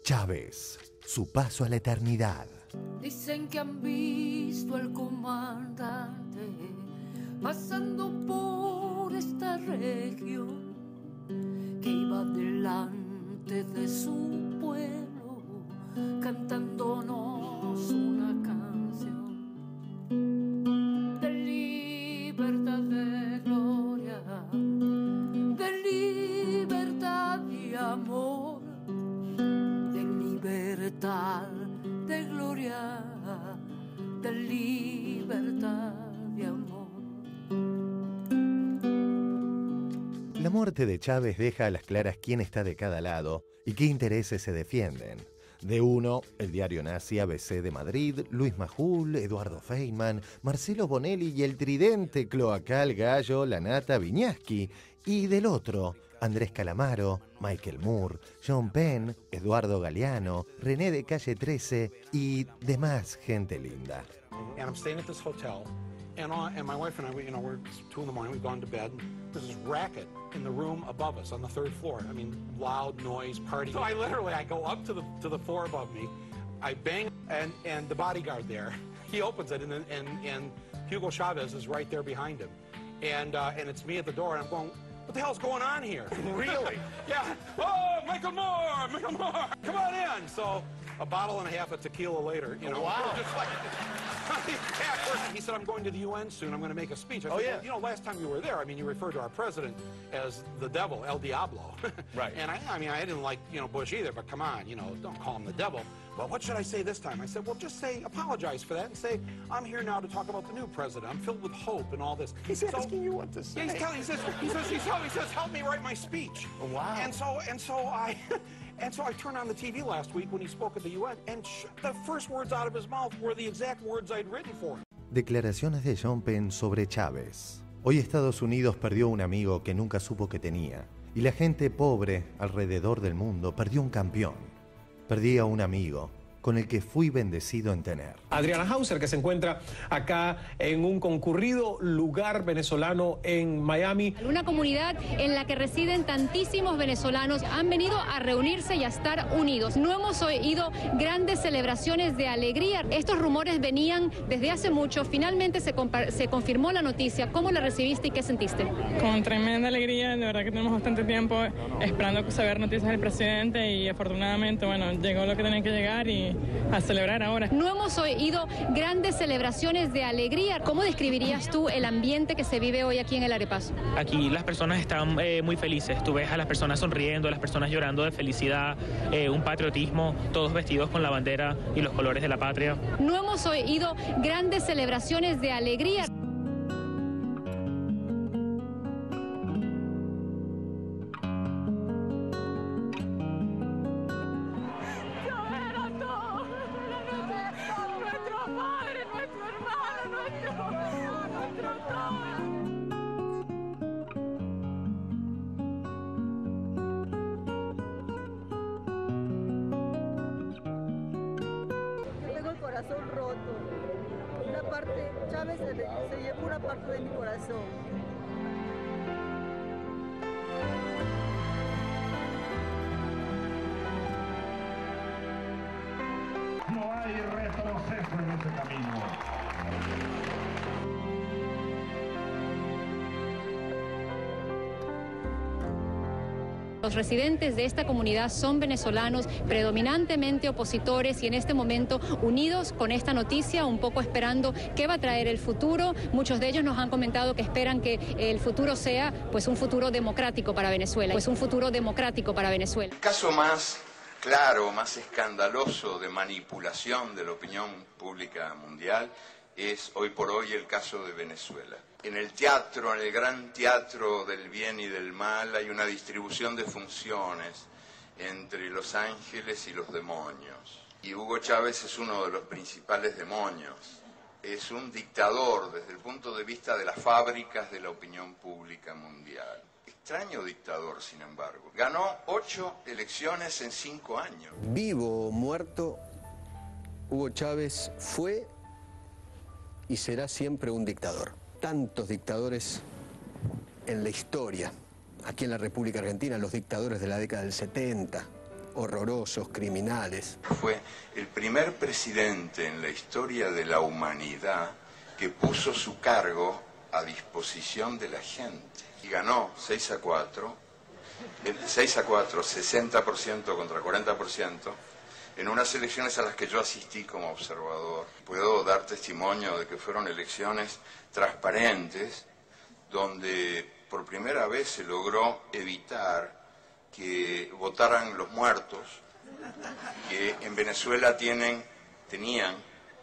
Chávez, su paso a la eternidad. Dicen que han visto al comandante pasando por esta región, que iba delante de su pueblo cantándonos una canción de libertad, de gloria, de libertad y amor, de libertad, de gloria, de libertad y amor. La muerte de Chávez deja a las claras quién está de cada lado y qué intereses se defienden. De uno, el diario nazi ABC de Madrid, Luis Majul, Eduardo Feynman, Marcelo Bonelli y el tridente cloacal Gallo, Lanata, Viñaski. Y del otro, Andrés Calamaro, Michael Moore, John Penn, Eduardo Galeano, René de Calle 13 y demás gente linda. And I'm staying at this hotel, and my wife and I, we're 2 in the morning, we've gone to bed. There's this racket in the room above us on the 3rd floor. I mean, loud noise, party. So I go up to the floor above me, I bang, and the bodyguard there, he opens it, and Hugo Chavez is right there behind him, and it's me at the door, and I'm going, what the hell's going on here? Really? Yeah. Oh, Michael Moore, come on in. So a bottle and a half of tequila later, you know. Wow. Just like, he said, I'm going to the UN soon. I'm going to make a speech. I said, well, you know, last time you were there, I mean, you referred to our president as the devil, El Diablo. Right. And I mean, I didn't like, Bush either, but come on, don't call him the devil. Well, what should I say this time? I said, well, just apologize for that and say, I'm here now to talk about the new president. I'm filled with hope and all this. He's asking you what to say. Yeah, he says, help me write my speech. Oh, wow. And so I turned on the TV last week when he spoke at the UN, and the first words out of his mouth were the exact words I'd written for him. Declaraciones de John Penn sobre Chávez. Hoy Estados Unidos perdió un amigo que nunca supo que tenía, y la gente pobre alrededor del mundo perdió un campeón. Perdí a un amigo con el que fui bendecido en tener. Adriana Hauser, que se encuentra acá en un concurrido lugar venezolano en Miami. Una comunidad en la que residen tantísimos venezolanos, han venido a reunirse y a estar unidos. No hemos oído grandes celebraciones de alegría. Estos rumores venían desde hace mucho. Finalmente se confirmó la noticia. ¿Cómo la recibiste y qué sentiste? Con tremenda alegría. De verdad que tenemos bastante tiempo esperando saber noticias del presidente y afortunadamente, llegó lo que tenía que llegar y a celebrar ahora. No hemos oído grandes celebraciones de alegría. ¿Cómo describirías tú el ambiente que se vive hoy aquí en el Arepazo? Aquí las personas están muy felices. Tú ves a las personas sonriendo, a las personas llorando de felicidad, un patriotismo, todos vestidos con la bandera y los colores de la patria. No hemos oído grandes celebraciones de alegría. Corazón roto. Una parte, Chávez se llevó una parte de mi corazón. No hay retroceso en ese camino. Los residentes de esta comunidad son venezolanos, predominantemente opositores y en este momento unidos con esta noticia, un poco esperando qué va a traer el futuro. Muchos de ellos nos han comentado que esperan que el futuro sea un futuro democrático para Venezuela, El caso más claro, más escandaloso de manipulación de la opinión pública mundial es hoy por hoy el caso de Venezuela. En el teatro, en el gran teatro del bien y del mal, hay una distribución de funciones entre los ángeles y los demonios. Y Hugo Chávez es uno de los principales demonios. Es un dictador desde el punto de vista de las fábricas de la opinión pública mundial. Extraño dictador, sin embargo. Ganó 8 elecciones en 5 años. Vivo o muerto, Hugo Chávez fue y será siempre un dictador. Tantos dictadores en la historia, aquí en la República Argentina, los dictadores de la década del 70, horrorosos, criminales. Fue el primer presidente en la historia de la humanidad que puso su cargo a disposición de la gente. Y ganó 6-4, 60% contra 40%, en unas elecciones a las que yo asistí como observador. Puedo dar testimonio de que fueron elecciones transparentes, donde por primera vez se logró evitar que votaran los muertos, que en Venezuela tenían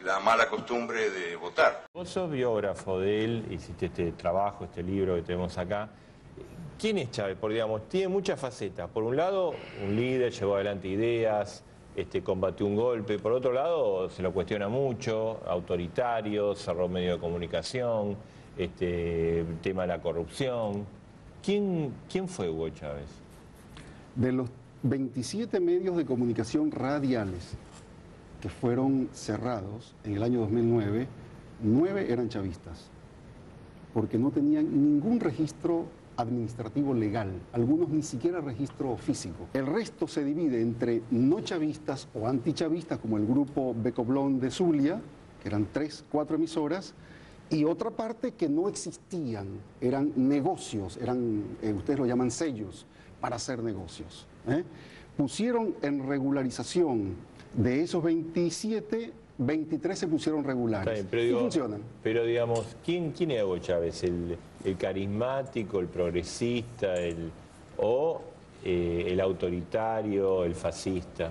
la mala costumbre de votar. Vos sos biógrafo de él, hiciste este trabajo, este libro que tenemos acá. ¿Quién es Chávez? Porque, digamos, tiene muchas facetas. Por un lado, un líder, llevó adelante ideas, combatió un golpe. Por otro lado, se lo cuestiona mucho, autoritario, cerró medios de comunicación, el tema de la corrupción. ¿Quién fue Hugo Chávez? De los 27 medios de comunicación radiales que fueron cerrados en el año 2009, 9 eran chavistas, porque no tenían ningún registro administrativo legal, algunos ni siquiera registro físico. El resto se divide entre no chavistas o antichavistas, como el grupo Becoblón de Zulia, que eran 3-4 emisoras, y otra parte que no existían, eran negocios, ustedes lo llaman sellos, para hacer negocios. Pusieron en regularización de esos 27, 23 se pusieron regulares. Bien, pero funcionan. Pero digamos, ¿quién es Hugo Chávez? ¿El carismático, el progresista, el autoritario, el fascista?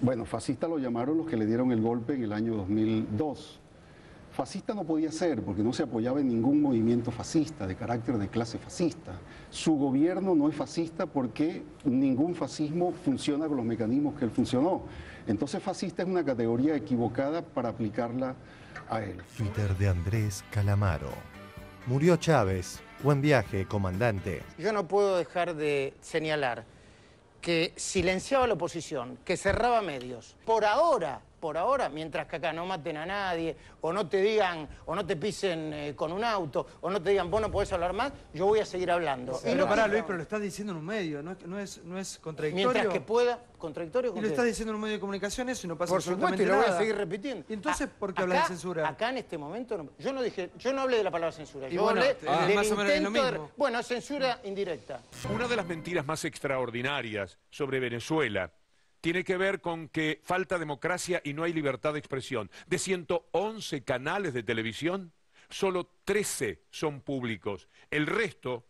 Bueno, fascista lo llamaron los que le dieron el golpe en el año 2002. Fascista no podía ser porque no se apoyaba en ningún movimiento fascista, de carácter de clase fascista. Su gobierno no es fascista porque ningún fascismo funciona con los mecanismos que él funcionó. Entonces fascista es una categoría equivocada para aplicarla a él. Twitter de Andrés Calamaro. Murió Chávez. Buen viaje, comandante. Yo no puedo dejar de señalar que silenciaba la oposición, que cerraba medios. Por ahora, mientras que acá no maten a nadie, o no te digan, o no te pisen con un auto, o no te digan, vos no podés hablar más, yo voy a seguir hablando. Pero pará, Luis, pero lo estás diciendo en un medio, ¿no es contradictorio? Mientras que pueda, contradictorio. Y lo estás diciendo en un medio de comunicación eso y no pasa por supuesto, absolutamente nada. Por nada. supuesto, y lo voy a seguir repitiendo. ¿Y entonces por qué hablas de censura? Acá en este momento, yo no hablé de la palabra censura, y yo bueno, hablé del más o menos intento lo mismo. Bueno, censura indirecta. Una de las mentiras más extraordinarias sobre Venezuela tiene que ver con que falta democracia y no hay libertad de expresión. De 111 canales de televisión, solo 13 son públicos. El resto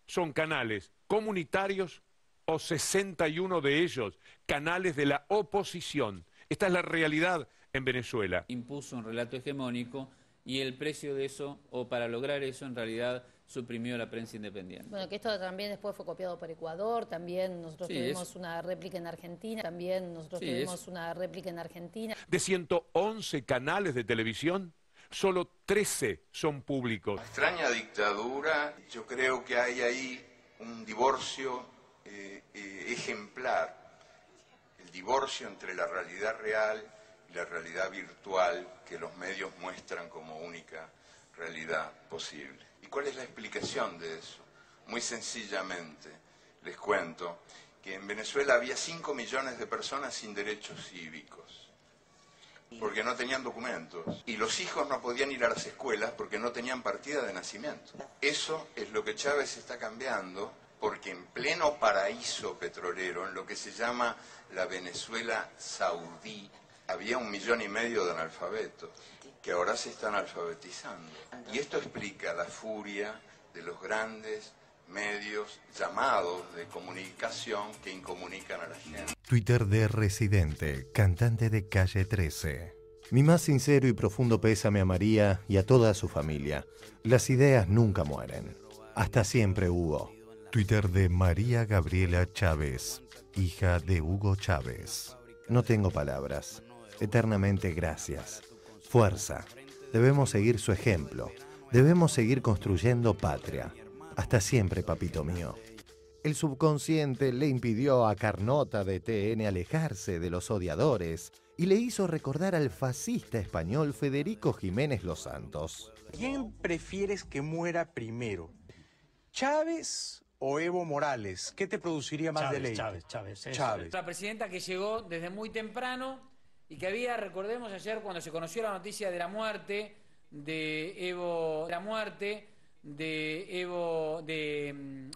son canales comunitarios o 61 de ellos canales de la oposición. Esta es la realidad en Venezuela. Impuso un relato hegemónico y el precio de eso, o para lograr eso, en realidad suprimió la prensa independiente. Bueno, que esto también después fue copiado por Ecuador, también nosotros tuvimos una réplica en Argentina, De 111 canales de televisión, solo 13 son públicos. Extraña dictadura, yo creo que hay ahí un divorcio ejemplar, el divorcio entre la realidad real y la realidad virtual que los medios muestran como única realidad posible. ¿Y cuál es la explicación de eso? Muy sencillamente, les cuento que en Venezuela había 5 millones de personas sin derechos cívicos, porque no tenían documentos, y los hijos no podían ir a las escuelas porque no tenían partida de nacimiento. Eso es lo que Chávez está cambiando, porque en pleno paraíso petrolero, en lo que se llama la Venezuela saudí, había 1,5 millones de analfabetos, que ahora se están alfabetizando. Y esto explica la furia de los grandes medios llamados de comunicación que incomunican a la gente. Twitter de Residente, cantante de Calle 13. Mi más sincero y profundo pésame a María y a toda su familia. Las ideas nunca mueren. Hasta siempre, Hugo. Twitter de María Gabriela Chávez, hija de Hugo Chávez. No tengo palabras. Eternamente gracias. Fuerza. Debemos seguir su ejemplo. Debemos seguir construyendo patria. Hasta siempre, papito mío. El subconsciente le impidió a Carnota de TN alejarse de los odiadores y le hizo recordar al fascista español Federico Jiménez Los Santos. ¿Quién prefieres que muera primero? ¿Chávez o Evo Morales? ¿Qué te produciría más deleite? Chávez. La presidenta que llegó desde muy temprano y que había, recordemos ayer cuando se conoció la noticia de la muerte de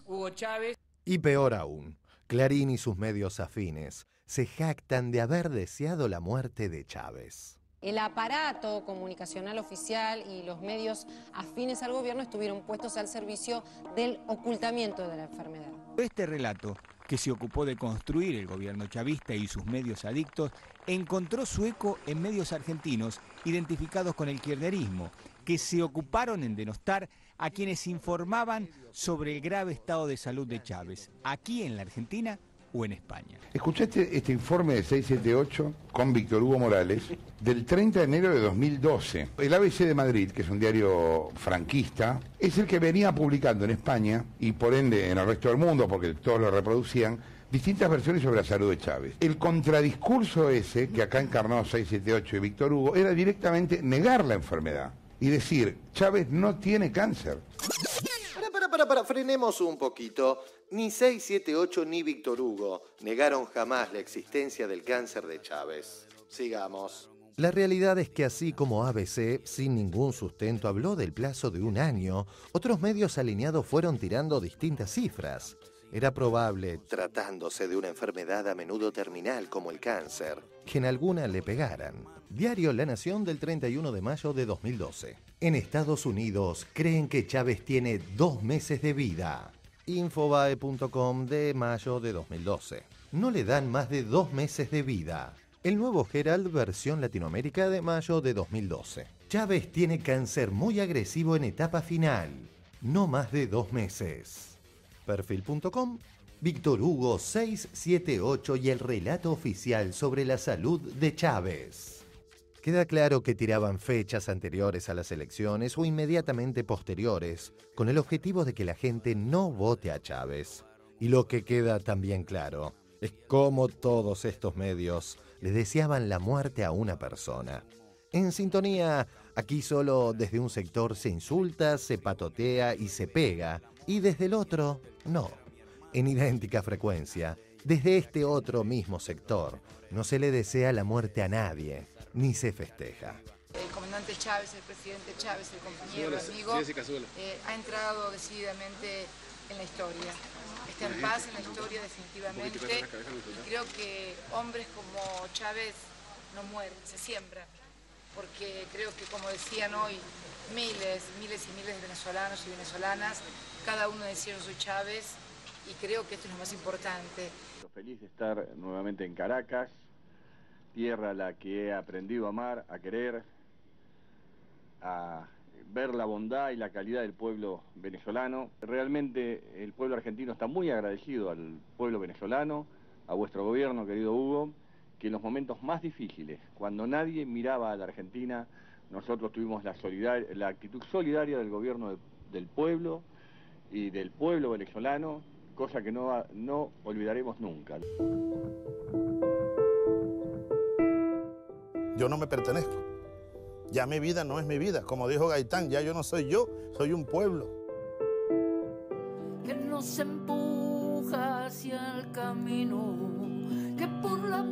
Hugo Chávez. Y peor aún, Clarín y sus medios afines se jactan de haber deseado la muerte de Chávez. El aparato comunicacional oficial y los medios afines al gobierno estuvieron puestos al servicio del ocultamiento de la enfermedad. Este relato, que se ocupó de construir el gobierno chavista y sus medios adictos, encontró su eco en medios argentinos identificados con el kirchnerismo, que se ocuparon en denostar a quienes informaban sobre el grave estado de salud de Chávez, aquí en la Argentina o en España. Escuchaste este informe de 678 con Víctor Hugo Morales del 30 de enero de 2012. El ABC de Madrid, que es un diario franquista, es el que venía publicando en España y por ende en el resto del mundo, porque todos lo reproducían, distintas versiones sobre la salud de Chávez. El contradiscurso ese, que acá encarnó 678 y Víctor Hugo, era directamente negar la enfermedad y decir, Chávez no tiene cáncer. Frenemos un poquito. Ni 678 ni Víctor Hugo negaron jamás la existencia del cáncer de Chávez. Sigamos. La realidad es que así como ABC, sin ningún sustento, habló del plazo de 1 año, otros medios alineados fueron tirando distintas cifras. Era probable, tratándose de una enfermedad a menudo terminal como el cáncer, que en alguna le pegaran. Diario La Nación del 31 de mayo de 2012. En Estados Unidos creen que Chávez tiene 2 meses de vida. Infobae.com de mayo de 2012. No le dan más de 2 meses de vida. El Nuevo Herald versión Latinoamérica de mayo de 2012. Chávez tiene cáncer muy agresivo en etapa final. No más de 2 meses. Perfil.com, Víctor Hugo 678 y el relato oficial sobre la salud de Chávez. Queda claro que tiraban fechas anteriores a las elecciones o inmediatamente posteriores, con el objetivo de que la gente no vote a Chávez. Y lo que queda también claro es cómo todos estos medios le deseaban la muerte a una persona. En sintonía, aquí solo desde un sector se insulta, se patotea y se pega, y desde el otro, no. En idéntica frecuencia, desde este otro mismo sector, no se le desea la muerte a nadie, ni se festeja. El comandante Chávez, el presidente Chávez, el compañero, el amigo, ha entrado decididamente en la historia. Está en paz en la historia definitivamente. Y creo que hombres como Chávez no mueren, se siembran. Porque creo que, como decían hoy miles y miles de venezolanos y venezolanas, cada uno decía yo soy Chávez, y creo que esto es lo más importante. Feliz de estar nuevamente en Caracas, tierra a la que he aprendido a amar, a querer, a ver la bondad y la calidad del pueblo venezolano. Realmente el pueblo argentino está muy agradecido al pueblo venezolano, a vuestro gobierno, querido Hugo, que en los momentos más difíciles, cuando nadie miraba a la Argentina, nosotros tuvimos la actitud solidaria del gobierno del pueblo y del pueblo venezolano, cosa que no olvidaremos nunca. Yo no me pertenezco. Ya mi vida no es mi vida. Como dijo Gaitán, ya yo no soy yo, soy un pueblo. Que nos empuja hacia el camino, que por la